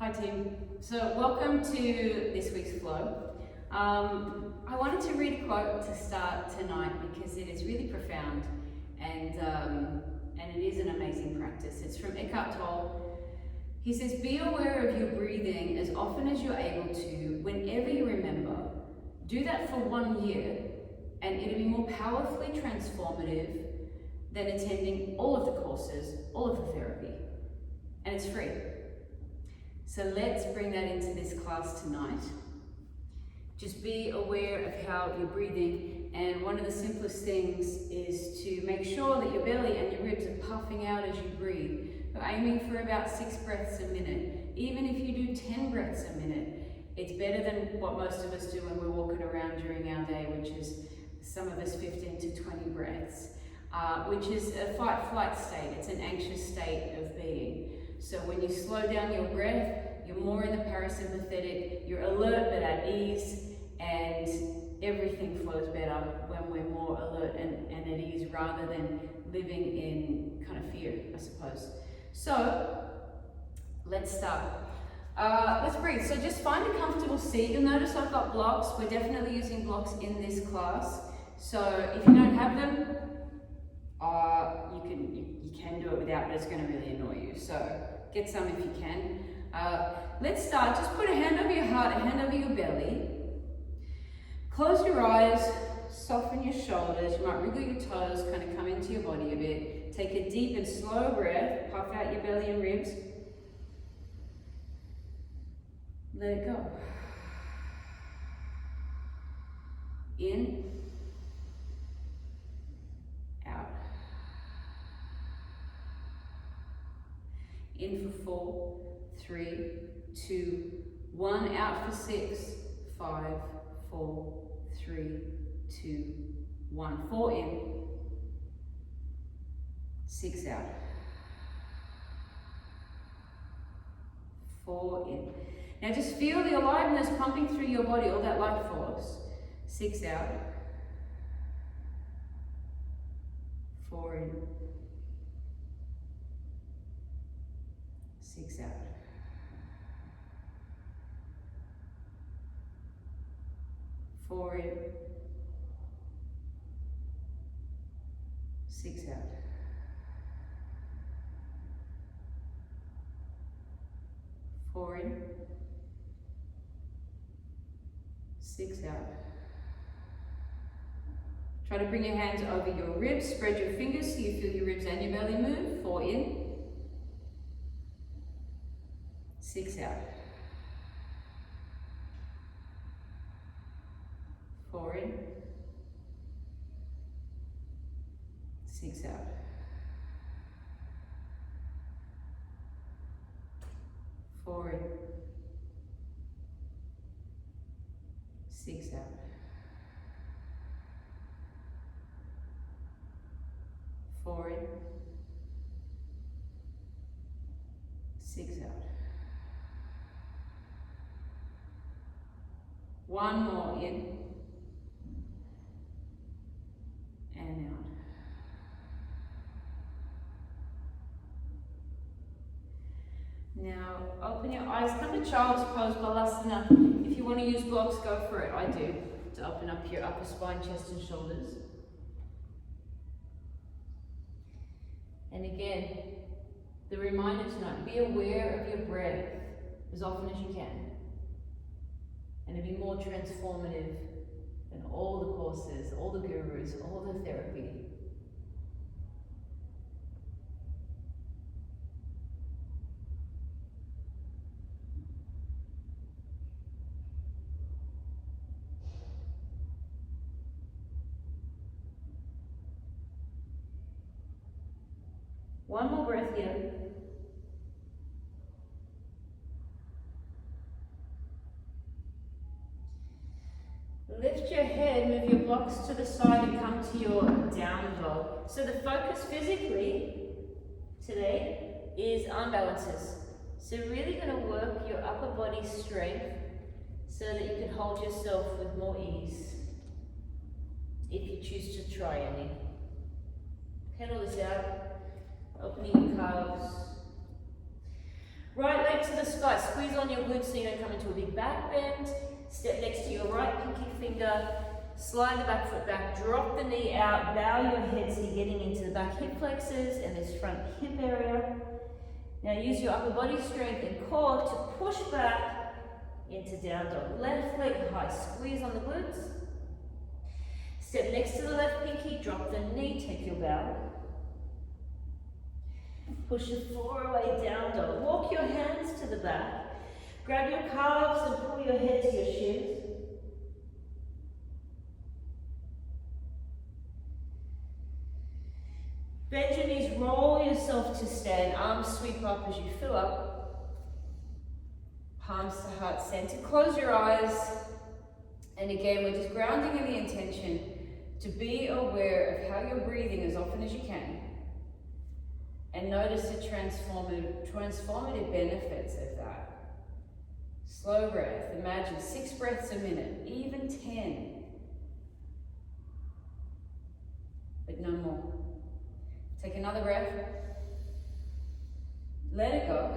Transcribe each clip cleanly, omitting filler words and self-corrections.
Hi team. So welcome to this week's flow. I wanted to read a quote to start tonight because it is really profound and it is an amazing practice. It's from Eckhart Tolle. He says, "Be aware of your breathing as often as you're able to, whenever you remember. Do that for 1 year, and it'll be more powerfully transformative than attending all of the courses, all of the therapy, and it's free." So let's bring that into this class tonight. Just be aware of how you're breathing, and one of the simplest things is to make sure that your belly and your ribs are puffing out as you breathe. We're aiming for about 6 breaths a minute. Even if you do 10 breaths a minute, it's better than what most of us do when we're walking around during our day, which is some of us 15 to 20 breaths, which is a fight-flight state. It's an anxious state of being. So when you slow down your breath, you're more in the parasympathetic, you're alert but at ease, and everything flows better when we're more alert and at ease rather than living in kind of fear, I suppose. So let's start. Let's breathe. So just find a comfortable seat. You'll notice I've got blocks. We're definitely using blocks in this class. So if you don't have them, you can do it without, but it's going to really annoy you. So get some if you can. Let's start. Just put a hand over your heart, a hand over your belly. Close your eyes, soften your shoulders. You might wriggle your toes, kind of come into your body a bit. Take a deep and slow breath. Puff out your belly and ribs. Let it go. In. Out. In for 4, 3, 2, 1. Out for 6, 5, 4, 3, 2, 1. 4 in. 6 out. 4 in. Now just feel the aliveness pumping through your body, all that life force. 6 out. 4 in. 6 out. 4 in. 6 out. 4 in. 6 out. Try to bring your hands over your ribs. Spread your fingers so you feel your ribs and your belly move. 4 in. 6 out. 4 in. 6 out. 4 in. 6 out. 4 in. 6 out. 1 more in and out. Now open your eyes, come to child's pose, balasana. If you want to use blocks, go for it. I do, to open up your upper spine, chest and shoulders. And again, the reminder tonight, be aware of your breath as often as you can. And it'll be more transformative than all the courses, all the gurus, all the therapy. One more breath here. Lift your head, move your blocks to the side and come to your down dog. So the focus physically today is arm balances. So really going to work your upper body strength so that you can hold yourself with more ease if you choose to try any. Pedal this out, opening your calves. Right leg to the sky, squeeze on your glutes so you don't come into a big back bend. Step next to your right pinky finger, slide the back foot back, drop the knee out, bow your head so you're getting into the back hip flexors and this front hip area. Now use your upper body strength and core to push back into down dog. Left leg high, squeeze on the glutes. Step next to the left pinky, drop the knee, take your bow. Push the floor away, down dog. Walk your hands to the back. Grab your calves and pull your head to your shins. Bend your knees, roll yourself to stand. Arms sweep up as you fill up. Palms to heart center. Close your eyes. And again, we're just grounding in the intention to be aware of how you're breathing as often as you can. And notice the transformative benefits of that. Slow breath. Imagine 6 breaths a minute, even 10. But no more. Take another breath. Let it go.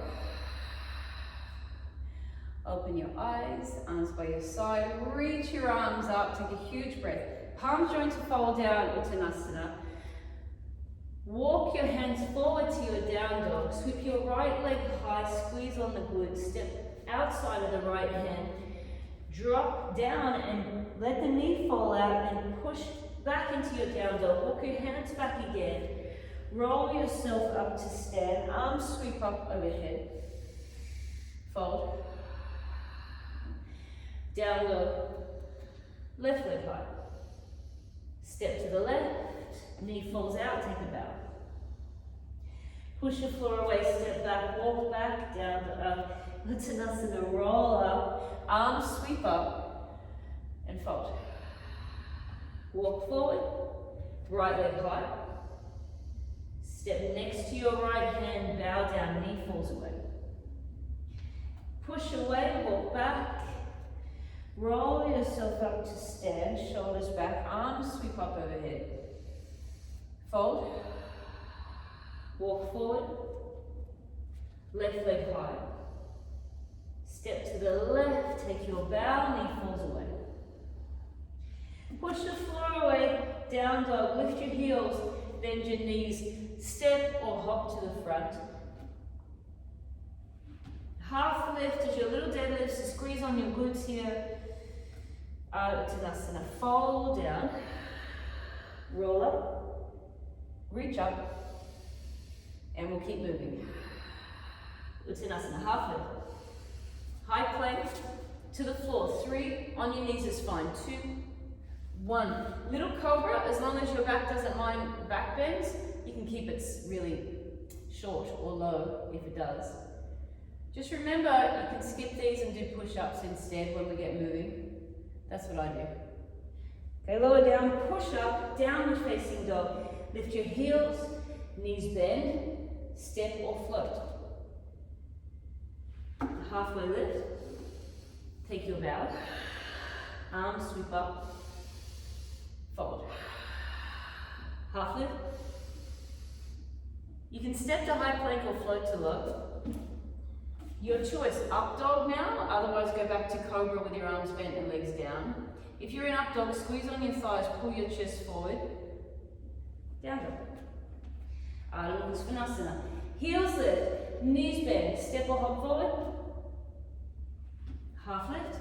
Open your eyes, arms by your side. Reach your arms up. Take a huge breath. Palms join to fold down, Uttanasana. Walk your hands forward to your down dog. Sweep your right leg high, squeeze on the glutes. Step outside of the right hand. Drop down and let the knee fall out and push back into your down dog. Walk your hands back again. Roll yourself up to stand. Arms sweep up overhead. Fold. Down dog. Left leg high. Step to the left. Knee falls out, take a bow. Push the floor away, step back, walk back, down to up. Uttanasana, roll up. Arms sweep up and fold. Walk forward, right leg high. Step next to your right hand, bow down, knee falls away. Push away, walk back. Roll yourself up to stand, shoulders back, arms sweep up overhead. Fold. Walk forward. Left leg high. Step to the left, take your bow, knee falls away. Push the floor away, down dog, lift your heels, bend your knees, step or hop to the front. Half lift as your little deadlifts, so squeeze on your glutes here. Uttanasana, fold down, roll up, reach up, and we'll keep moving. Uttanasana, half lift. High plank to the floor. 3, on your knees is fine. 2, 1. Little cobra, as long as your back doesn't mind back bends, you can keep it really short or low if it does. Just remember, you can skip these and do push-ups instead when we get moving. That's what I do. Okay, lower down, push up, downward facing dog. Lift your heels, knees bend, step or float. Halfway lift, take your bow, arms sweep up, fold. Half lift. You can step to high plank or float to low. Your choice, up dog now, otherwise go back to cobra with your arms bent and legs down. If you're in up dog, squeeze on your thighs, pull your chest forward. Down dog. Ardha Svanasana. Heels lift, knees bend, step or hop forward. Half lift,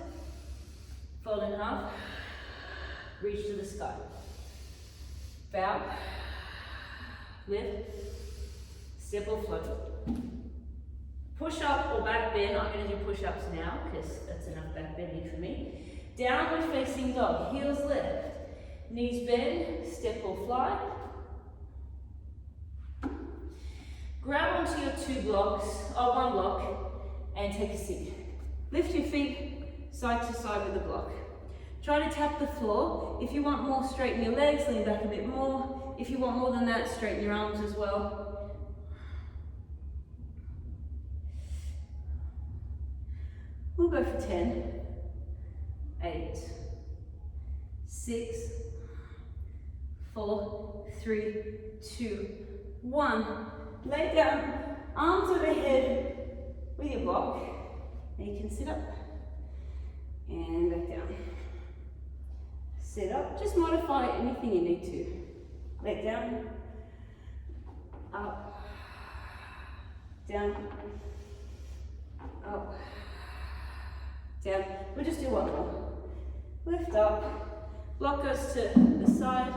fold in half, reach to the sky. Bow, lift, step or float. Push up or back bend. I'm going to do push ups now because that's enough back bending for me. Downward facing dog, heels lift, knees bend, step or fly. Grab onto your 2 blocks, or 1 block, and take a seat. Lift your feet side to side with the block. Try to tap the floor. If you want more, straighten your legs, lean back a bit more. If you want more than that, straighten your arms as well. We'll go for 10, 8, 6, 4, 3, 2, 1. Lay down, arms overhead, with your block. And you can sit up and back down. Sit up, just modify anything you need to. Leg down, up, down, up, down. We'll just do one more. Lift up, block goes to the side,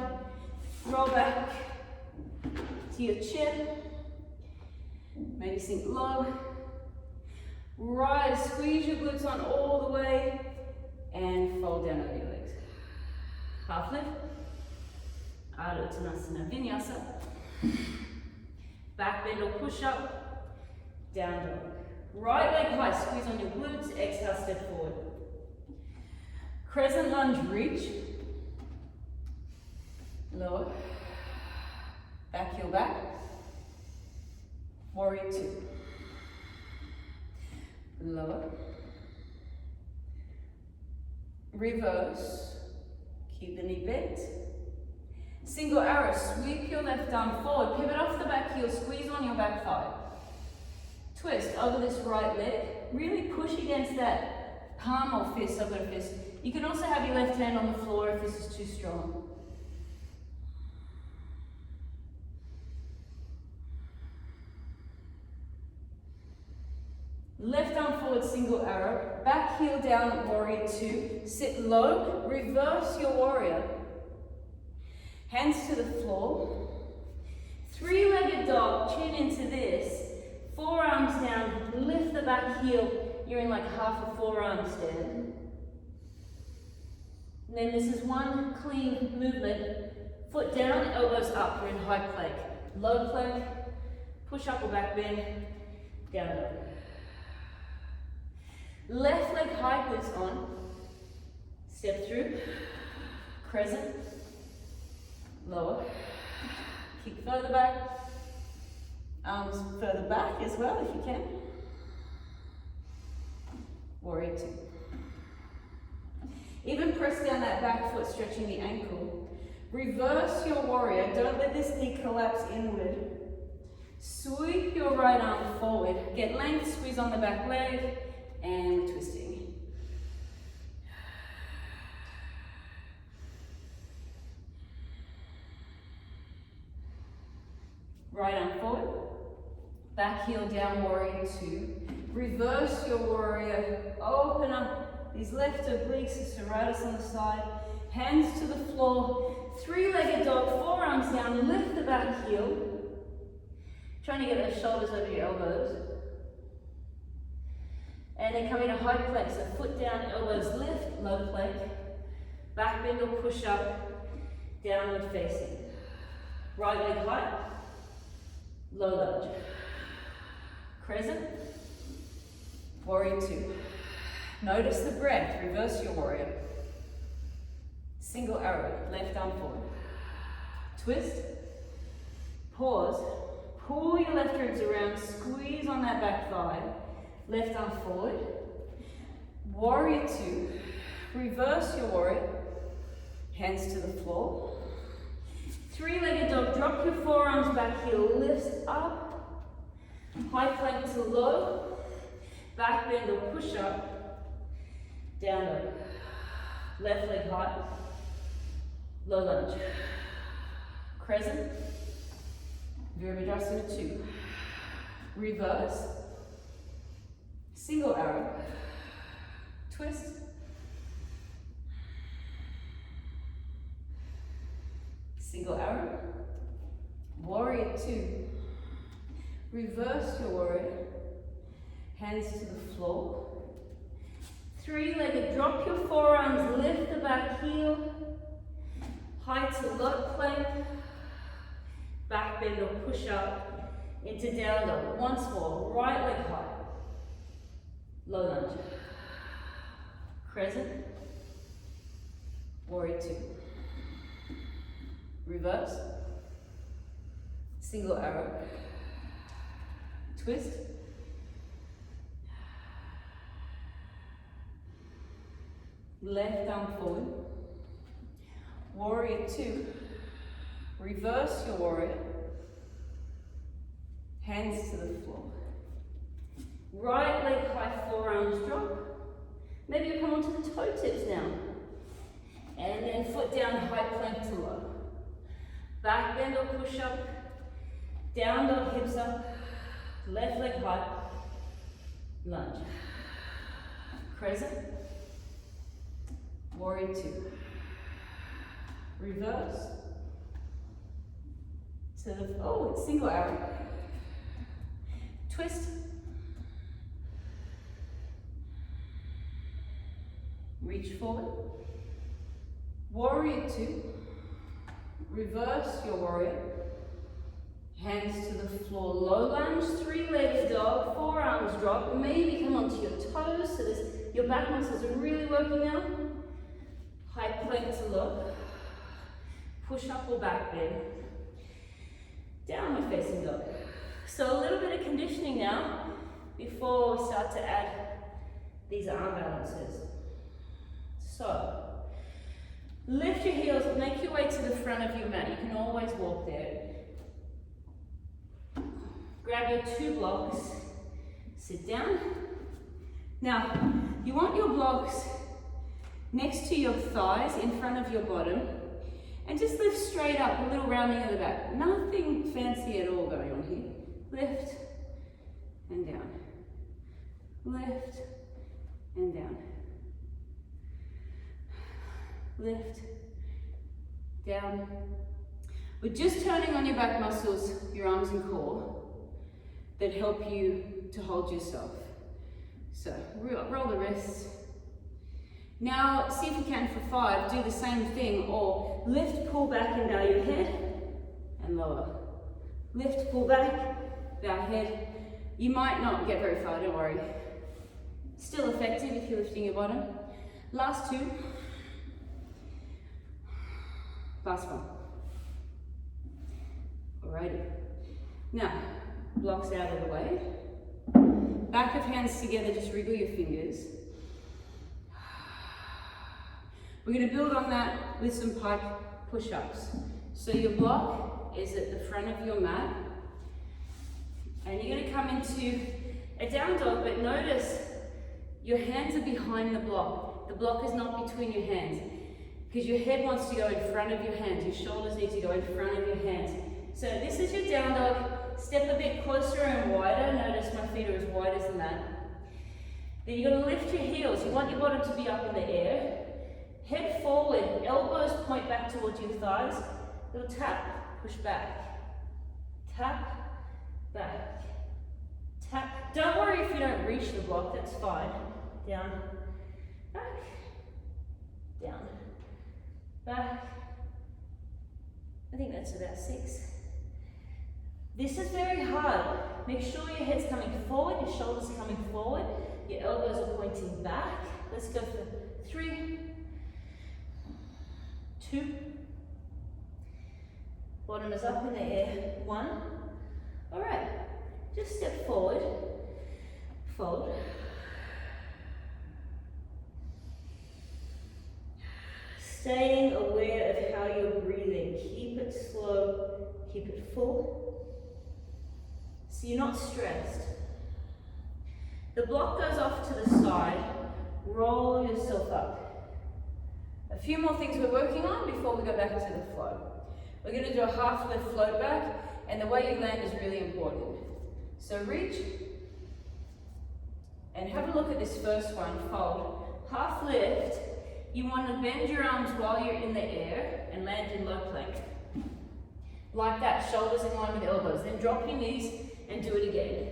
roll back to your chin, maybe sink low, rise, squeeze your glutes on all the way, and fold down over your legs. Half lift, Ardha Uttanasana Vinyasa, back bend or push up, down dog. Right leg high, squeeze on your glutes, exhale, step forward. Crescent lunge, reach, lower, back heel back, warrior two, lower, reverse, keep the knee bent, single arrow, sweep your left arm forward, pivot off the back heel, squeeze on your back thigh, twist over this right leg, really push against that palm or fist, I've got a fist. You can also have your left hand on the floor if this is too strong. Left arm forward, single arrow, back heel down, warrior two, sit low, reverse your warrior, hands to the floor, three-legged dog, chin into this, forearms down, lift the back heel, you're in like half a forearm stand. And then this is one clean movement, foot down, elbows up, we're in high plank, low plank, push up or back bend, down dog. Left leg high glutes on, step through, crescent, lower, kick further back, arms further back as well if you can, warrior two. Even press down that back foot, stretching the ankle. Reverse your warrior, don't let this knee collapse inward. Sweep your right arm forward, get length, squeeze on the back leg, and we're twisting. Right arm forward, back heel down, warrior two. Reverse your warrior, open up these left obliques, serratus on the side, hands to the floor, three-legged dog, forearms down, lift the back heel. Trying to get those shoulders over your elbows. And then come into high plank, so foot down, elbows lift, low plank, back bend or push up, downward facing. Right leg high, low lunge. Crescent, warrior two. Notice the breath, reverse your warrior. Single arrow, left arm forward. Twist, pause, pull your left ribs around, squeeze on that back thigh. Left arm forward, warrior two, reverse your warrior, hands to the floor, three-legged dog, drop your forearms back heel, lift up, high plank to low, back bend or push up, down dog, left leg high, low lunge, crescent, Virabhadrasana two, reverse, single arrow, twist, single arrow, warrior two, reverse your warrior, hands to the floor, three-legged, drop your forearms, lift the back heel, high to low plank, back bend or push up into down dog. Once more, right leg high. Low lunge, crescent, warrior two, reverse, single arrow, twist, left arm forward, warrior two, reverse your warrior, hands to the floor. Right leg high, forearms drop. Maybe you come onto the toe tips now. And then foot down, high plank to low. Back bend or push up. Down dog, hips up. Left leg high. Lunge. Crescent. Warrior two. Reverse. To the, oh, it's single arrow. Twist. Reach forward. Warrior two. Reverse your warrior. Hands to the floor. Low lunge, three-legged dog. Forearms drop. Maybe come onto your toes. So your back muscles are really working now. High plank to low. Push up or back bend. Downward facing dog. So a little bit of conditioning now before we start to add these arm balances. So, lift your heels, make your way to the front of your mat. You can always walk there. Grab your two blocks, sit down. Now, you want your blocks next to your thighs, in front of your bottom, and just lift straight up, a little rounding of the back. Nothing fancy at all going on here. Lift and down. Lift and down. Lift, down. We're just turning on your back muscles, your arms and core, that help you to hold yourself. So, roll the wrists. Now, see if you can for 5, do the same thing, or lift, pull back and bow your head, and lower. Lift, pull back, bow head. You might not get very far, don't worry. Still effective if you're lifting your bottom. Last 2. Last one. Alrighty. Now, blocks out of the way. Back of hands together, just wriggle your fingers. We're going to build on that with some pike push-ups. So your block is at the front of your mat. And you're going to come into a down dog, but notice your hands are behind the block. The block is not between your hands. Because your head wants to go in front of your hands. Your shoulders need to go in front of your hands. So this is your down dog. Step a bit closer and wider. Notice my feet are as wide as the mat. Then you're going to lift your heels. You want your bottom to be up in the air. Head forward. Elbows point back towards your thighs. Little tap, push back. Tap, back. Tap. Don't worry if you don't reach the block. That's fine. Down, back, down. Back. I think that's about 6. This is very hard. Make sure your head's coming forward, your shoulders are coming forward, your elbows are pointing back. Let's go for 3, 2. Bottom is up in the air. 1. All right. Just step forward, fold. Staying aware of how you're breathing. Keep it slow, keep it full. So you're not stressed. The block goes off to the side. Roll yourself up. A few more things we're working on before we go back to the flow. We're going to do a half lift float back, and the way you land is really important. So reach, and have a look at this first one, fold. Half lift. You want to bend your arms while you're in the air and land in low plank. Like that, shoulders in line with elbows. Then drop your knees and do it again.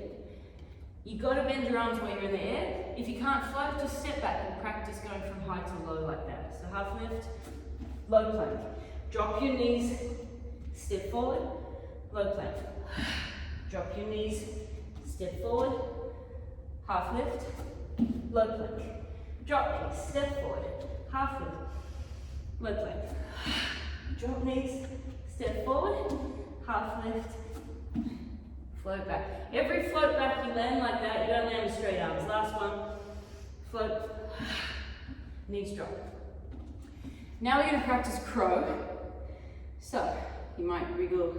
You've got to bend your arms while you're in the air. If you can't float, just step back and practice going from high to low like that. So half lift, low plank. Drop your knees, step forward, low plank. Drop your knees, step forward, half lift, low plank. Drop knees, step forward. Half lift, low plank. Drop knees, step forward, half lift, float back. Every float back you land like that, you don't land with straight arms. Last one, float, knees drop. Now we're going to practice crow. So, you might wriggle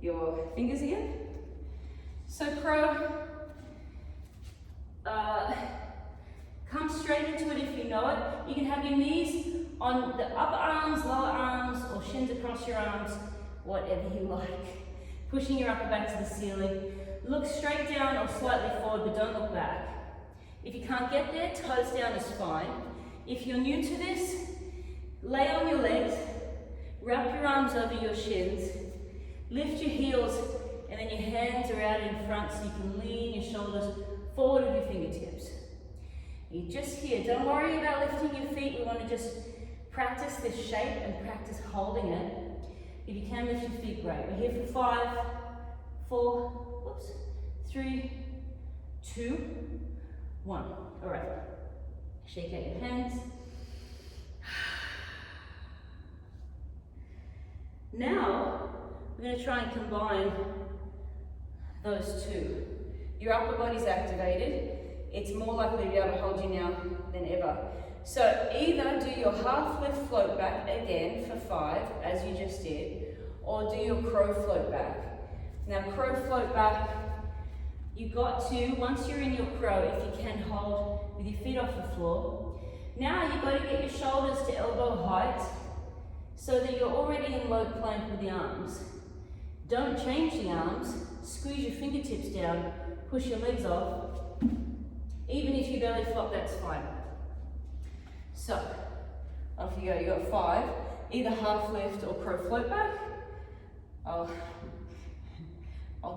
your fingers again. So crow, Come straight into it if you know it. You can have your knees on the upper arms, lower arms, or shins across your arms, whatever you like. Pushing your upper back to the ceiling. Look straight down or slightly forward, but don't look back. If you can't get there, toes down is fine. If you're new to this, lay on your legs, wrap your arms over your shins, lift your heels, and then your hands are out in front so you can lean your shoulders forward with your fingertips. You're just here. Don't worry about lifting your feet. We want to just practice this shape and practice holding it. If you can lift your feet, great. We're here for 5, 4, 3, 2, 1. All right. Shake out your hands. Now, we're going to try and combine those two. Your upper body's activated. It's more likely to be able to hold you now than ever. So either do your half lift float back again for 5, as you just did, or do your crow float back. Now crow float back, you got to, once you're in your crow, if you can hold with your feet off the floor. Now you've got to get your shoulders to elbow height so that you're already in low plank with the arms. Don't change the arms, squeeze your fingertips down, push your legs off. Even if you belly flop, that's fine. So, off you go. You got 5, either half lift or crow float back. I'll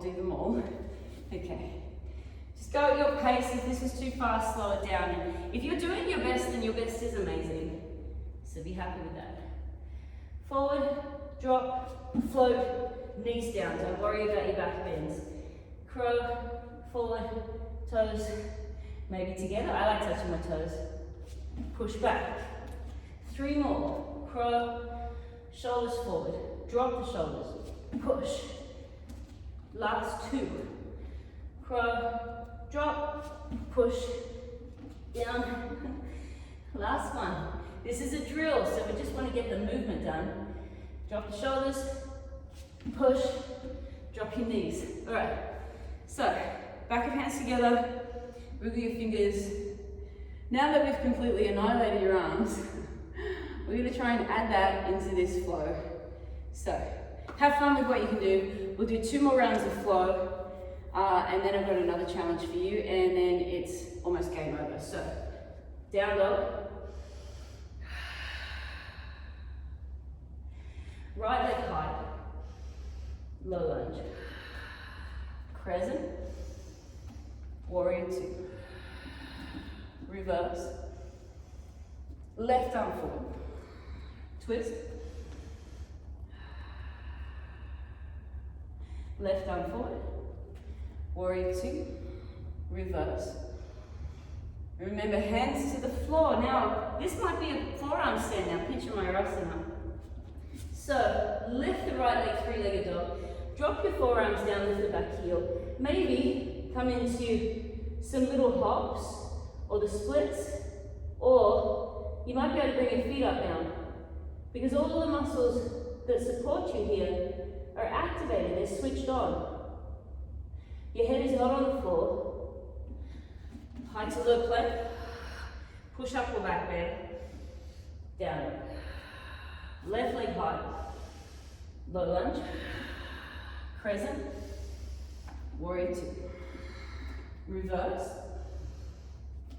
do them all. Okay. Just go at your pace. If this is too fast, slow it down. And if you're doing your best, then your best is amazing. So be happy with that. Forward, drop, float, knees down. Don't worry about your back bends. Crow, forward, toes, maybe together. I like touching my toes. Push back. 3 more. Crow, shoulders forward. Drop the shoulders. Push. Last 2. Crow, drop, push, down. Last one. This is a drill, so we just want to get the movement done. Drop the shoulders, push, drop your knees. All right. So, back of hands together, wiggle your fingers. Now that we've completely annihilated your arms, we're going to try and add that into this flow. So, have fun with what you can do. We'll do 2 more rounds of flow, and then I've got another challenge for you, and then it's almost game over. So, down dog. Right leg high. Low lunge. Crescent. Warrior 2. Reverse. Left arm forward. Twist. Left arm forward. Warrior 2. Reverse. Remember, hands to the floor. Now, this might be a forearm stand now. Pinch my Mayurasana. So, lift the right leg, 3-legged dog. Drop your forearms down, lift the back heel. Maybe come into some little hops or the splits, or you might be able to bring your feet up now, because all of the muscles that support you here are activated, they're switched on. Your head is not on the floor. High to low plank. Push up or back bend. Down. Left leg high. Low lunge. Crescent. Warrior 2. Reverse.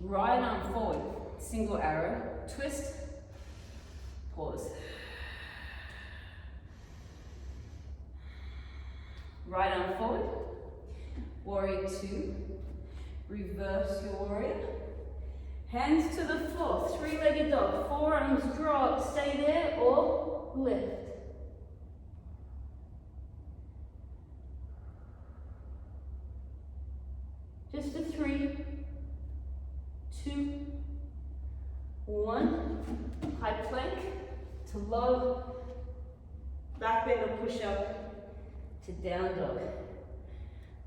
Right arm forward. Single arrow. Twist. Pause. Right arm forward. Warrior 2. Reverse your warrior. Hands to the floor. 3-legged dog. Forearms drop. Stay there or lift. Just for 3, 2, 1. High plank to low. Back bend or push up to down dog.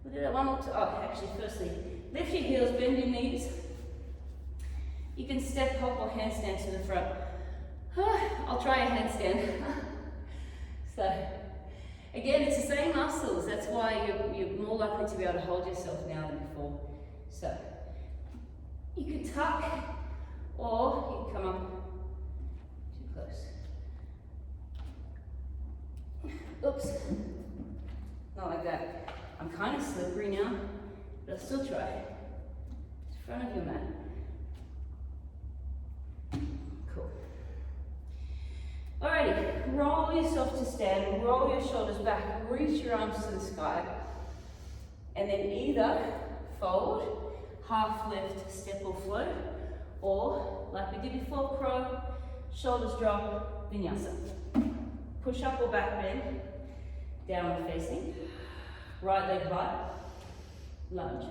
We'll do that one more time. Oh, actually, firstly, lift your heels, bend your knees. You can step, hop, or handstand to the front. I'll try a handstand. So, again, it's the same muscles. That's why you're more likely to be able to hold yourself now than before. So, You could tuck, or you come up too close. Oops, not like that. I'm kind of slippery now, but I'll still try. It's in front of your mat. Cool. Alrighty, roll yourself to stand, roll your shoulders back, reach your arms to the sky, and then either fold, half lift, step or float, or like we did before, crow, shoulders drop, vinyasa. Push up or back bend, downward facing, right leg high, lunge,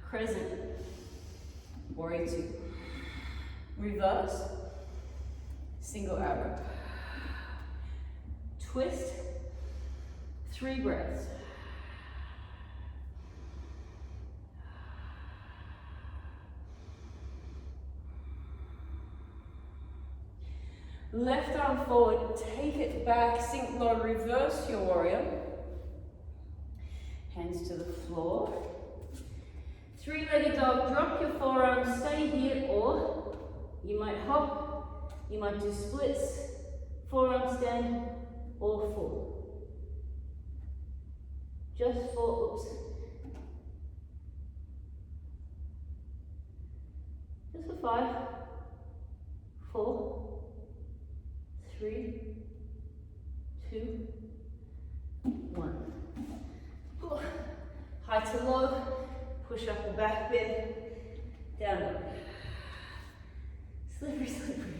crescent, warrior two, reverse, single arrow, twist, 3 breaths. Left arm forward, take it back, sink low, reverse your warrior. Hands to the floor. 3-legged dog, drop your forearms, stay here, or you might hop, you might do splits, forearm stand, or full. Just for, oops. Just for 5, 4, 3, 2, 1. High to low, push up or back bend, down low. Slippery, slippery.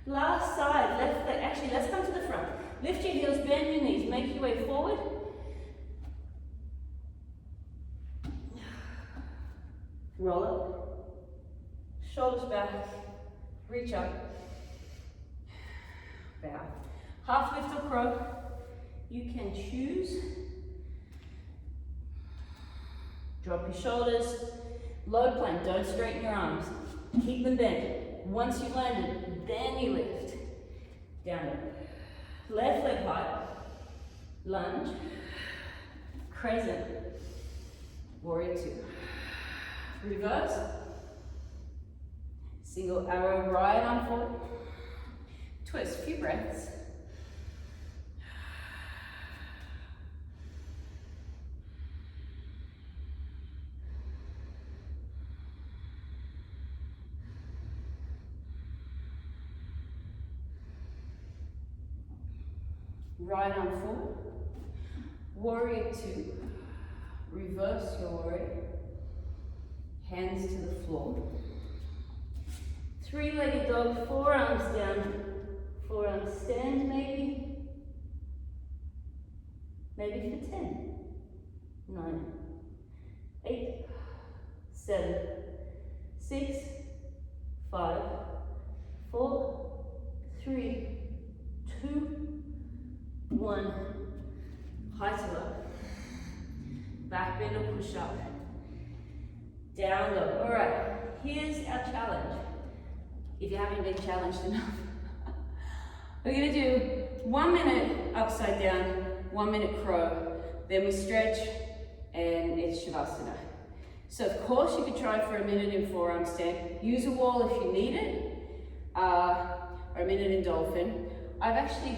Last side, left leg, actually let's come to the front. Lift your heels, bend your knees, make your way forward. Roll up, shoulders back, reach up, bow. Half lift or crow, you can choose. Drop your shoulders, low plank, don't straighten your arms. Keep them bent. Once you've landed, then you lift. Down. Left leg high, lunge, crescent, warrior two. Reverse, single arrow, right arm forward. Twist, few breaths. Right arm forward, warrior two, reverse your warrior, hands to the floor. 3-legged dog, forearms down, forearms stand maybe for 10, 9, 8, 7, 6, 5, 4, 3, 2, 1, high to low, back bend or push up, down low. All right, here's our challenge. If you haven't been challenged enough, we're gonna do 1 minute upside down, 1 minute crow, then we stretch and it's Shavasana. So of course you could try for a minute in forearm stand, use a wall if you need it, or a minute in dolphin. I've actually,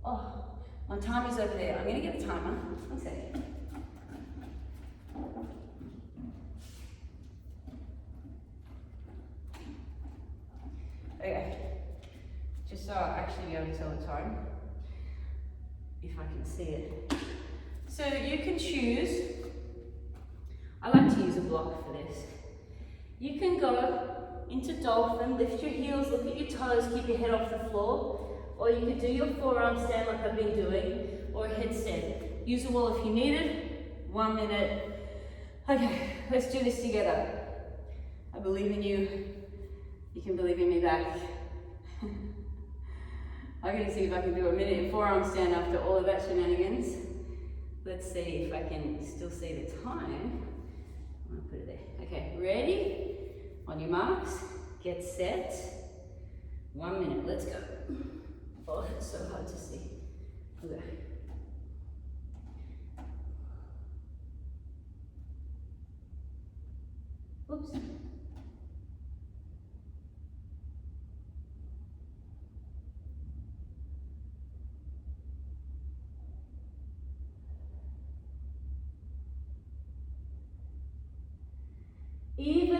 oh, my timer's over there. I'm gonna get a timer. One second. Okay, just so I'll actually be able to tell the time, if I can see it. So you can choose, I like to use a block for this. You can go into dolphin, lift your heels, look at your toes, keep your head off the floor. Or you could do your forearm stand like I've been doing, or a headstand. Use a wall if you need it. 1 minute. Okay, let's do this together. I believe in you. You can believe in me back. I'm gonna see if I can do a minute in forearm stand after all of that shenanigans. Let's see if I can still see the time. I'm gonna put it there. Okay, ready? On your marks, get set. 1 minute, let's go. Oh, it's so hard to see. Okay.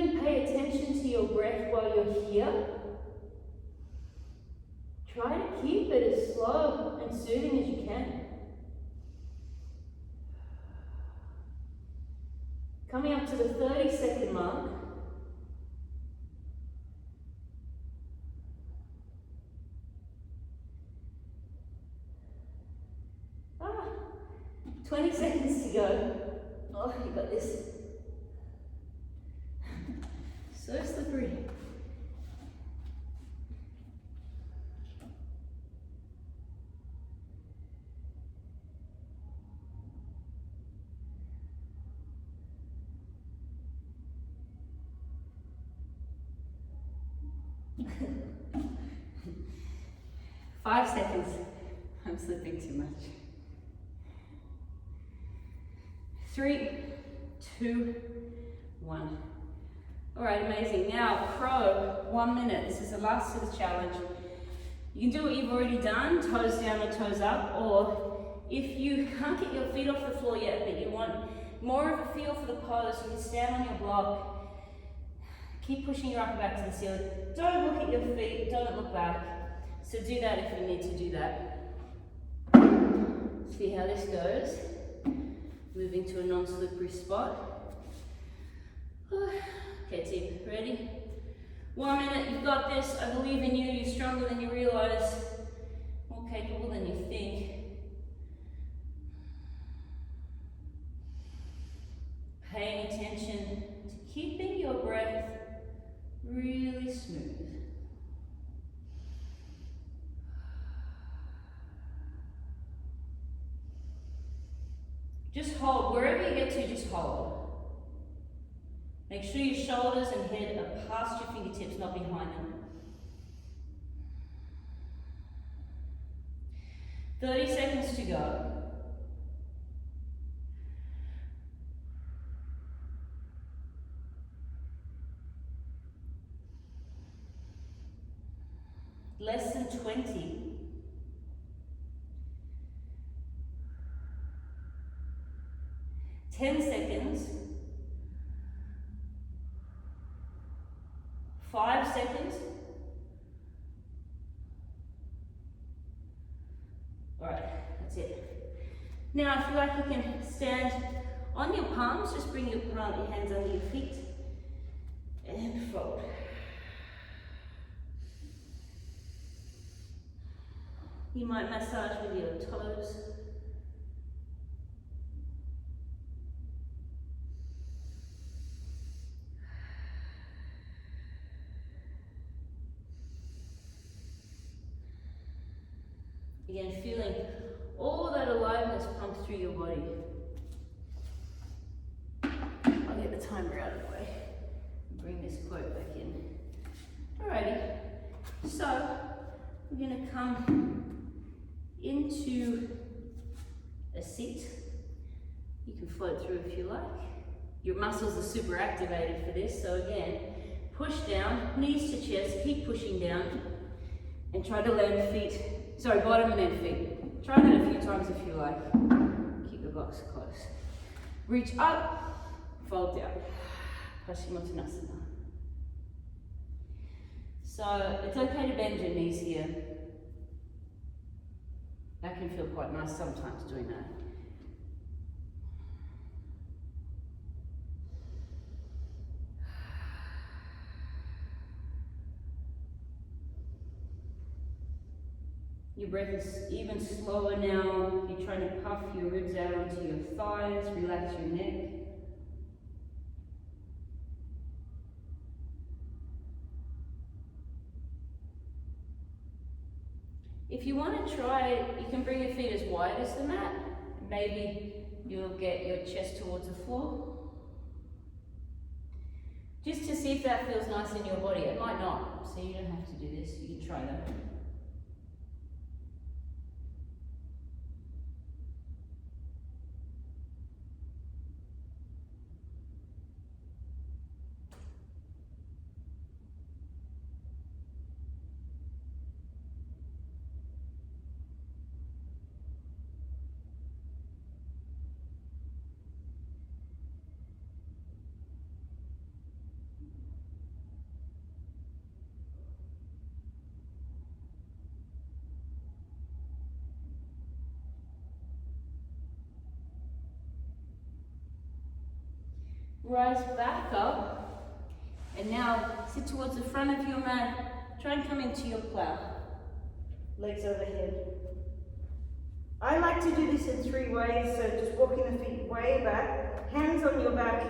really pay attention to your breath while you're here. Try to keep it as slow and soothing as you can. Coming up to the 30-second mark. Ah, 20 seconds to go. Oh, you got this. So slippery. Five seconds. I'm slipping too much. 3, 2, 1. All right, amazing. Now, crow, 1 minute. This is the last of the challenge. You can do what you've already done, toes down or toes up, or if you can't get your feet off the floor yet, but you want more of a feel for the pose, you can stand on your block. Keep pushing your upper back to the ceiling. Don't look at your feet, don't look back. So do that if you need to do that. See how this goes. Moving to a non-slippery spot. Okay, team, ready? 1 minute, you've got this. I believe in you. You're stronger than you realize. More capable than you think. Paying attention to keeping your breath really smooth. Just hold. Wherever you get to, just hold. Make sure your shoulders and head are past your fingertips, not behind them. 30 seconds to go. Less than 20. 10 seconds. 5 seconds. All right, that's it. Now, if you like, you can stand on your palms. Just bring your hands under your feet and fold. You might massage with your toes. Again, feeling all that aliveness pump through your body. I'll get the timer out of the way and bring this quote back in. Alrighty, so we're going to come into a seat. You can float through if you like. Your muscles are super activated for this, so again, push down, knees to chest, keep pushing down, and try to land feet. Sorry, bottom and then feet. Try that a few times if you like. Keep the box close. Reach up, fold down. Paschimottanasana. So it's okay to bend your knees here. That can feel quite nice sometimes doing that. Your breath is even slower now. You're trying to puff your ribs out onto your thighs, relax your neck. If you want to try, you can bring your feet as wide as the mat. Maybe you'll get your chest towards the floor. Just to see if that feels nice in your body. It might not, so you don't have to do this. You can try that. Rise back up. And now sit towards the front of your mat. Try and come into your plow. Legs overhead. I like to do this in 3 ways, so just walking the feet way back, hands on your back.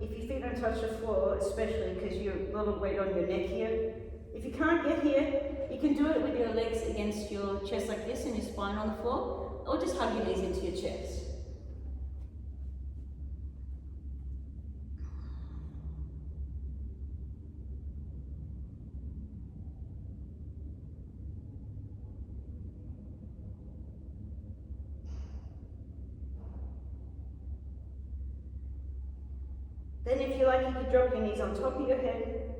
If your feet don't touch the floor, especially because you're a little weight on your neck here. If you can't get here, you can do it with your legs against your chest like this and your spine on the floor, or just hug your knees into your chest. Then if you like, you could drop your knees on top of your head.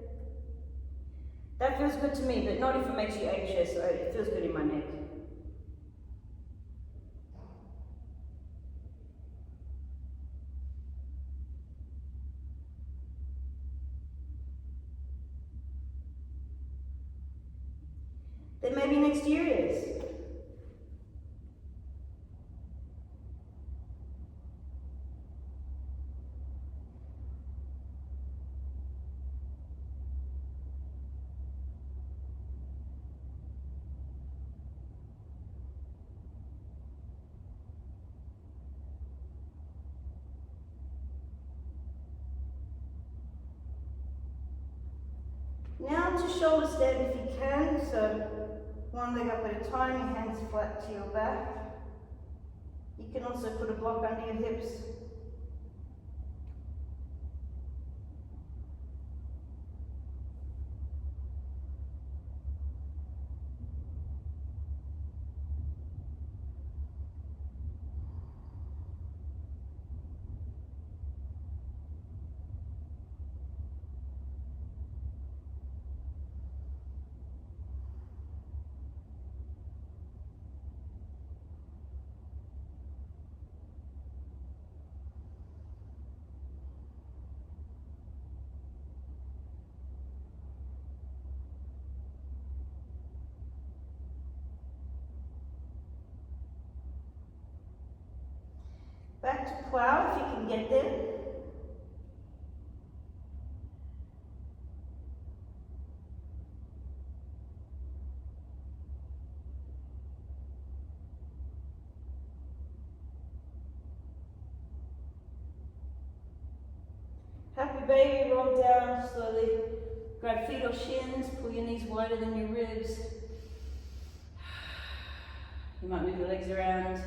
That feels good to me, but not if it makes you anxious. It feels good in my neck. Then maybe next year is. Now to shoulder stand if you can, so one leg up at a time, your hands flat to your back. You can also put a block under your hips. Back to plow if you can get there. Happy baby, roll down slowly. Grab feet or shins, pull your knees wider than your ribs. You might move your legs around.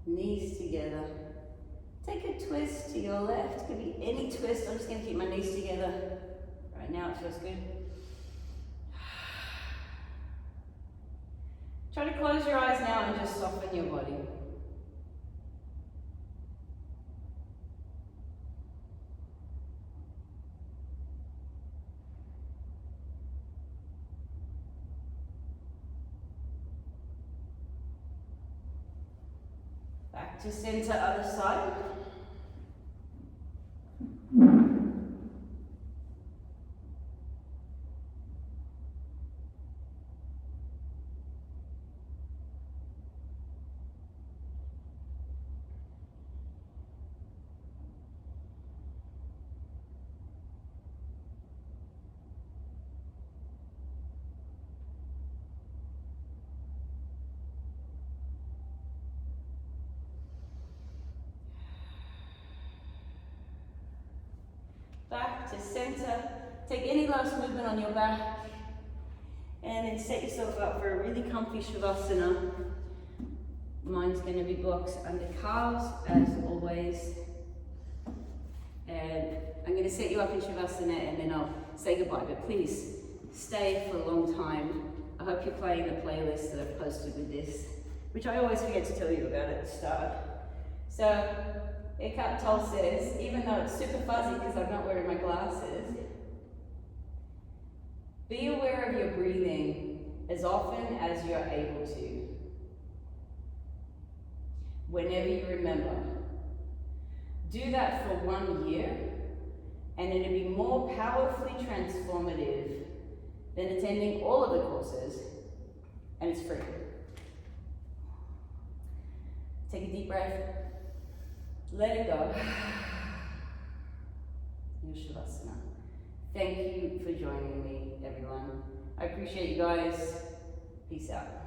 Knees together. Take a twist to your left. Could be any twist. I'm just going to keep my knees together. Right now it feels good. Try to close your eyes now and just soften your body. Back to center, other side. Back to center. Take any last movement on your back and then set yourself up for a really comfy Shavasana. Mine's going to be blocks under calves as always. And I'm going to set you up in Shavasana and then I'll say goodbye, but please stay for a long time. I hope you're playing the playlist that I've posted with this, which I always forget to tell you about at the start. So Eckhart Tolle says, even though it's super fuzzy because I'm not wearing my glasses, be aware of your breathing as often as you're able to, whenever you remember. Do that for 1 year, and it'll be more powerfully transformative than attending all of the courses, and it's free. Take a deep breath, let it go. Your Shavasana. Thank you for joining me, everyone. I appreciate you guys. Peace out.